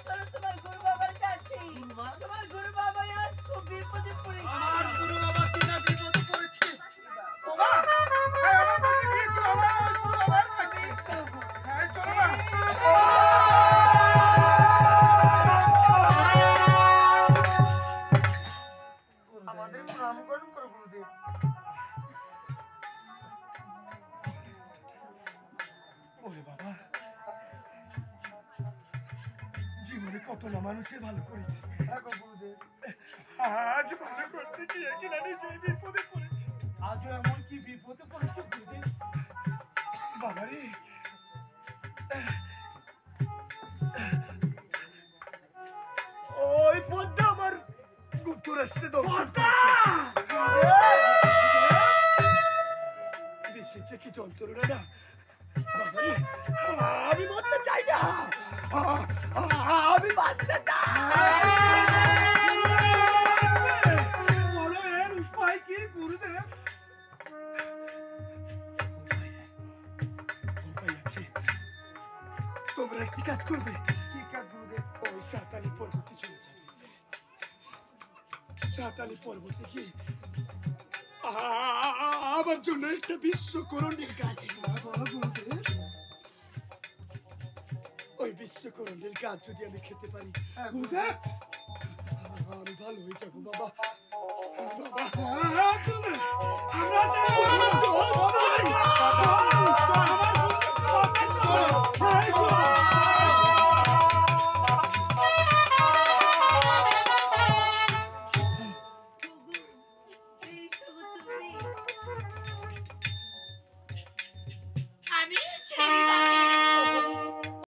চলো তোমার গুরু বাবার কাছে। তোমার গুরু বাবা আজ খুব বিপদে পড়েছে। আমার গুরু বাবা কি না বিপদে পড়েছে? বাবা আমাকে নিয়ে চলো আমার গুরু বাবার কাছে। হ্যাঁ চলো না। আমাদের নামকরণ করো গুরুদেব। ওরে বাবা, জীবনে কত না মানুষের ভালো করেছি, গুরুদেব আজ ভালো করতে গিয়ে কিনা নিজেই বিপদে পড়েছি। আজও এমন কি বিপদে পড়েছে গুরুদেব? বাবারে, ওই পদ্মা আমার যুক্তরাষ্ট্রে দর্শন এসেছে কি যন্ত্রণা না বাবারে, আমি মরতে চাই না, আমি বাঁচতে চাই। বলো এর উপায় কি গুরুদেব? উপায় আছে, তোমরা একটি কাজ করবে। কি কাজ গুরুদেব? ওই সাতালি পর্বতে চলে যাবে। সাতালি পর্বতে গিয়ে আমার জন্য একটা বিশ্বকরণের কাজ, ওই বিশ্বকরণের কাজ যদি আমি খেতে পারি গুরুদেব আমি ভালো হয়ে যাবো বাবা। বাবা গুরুদেব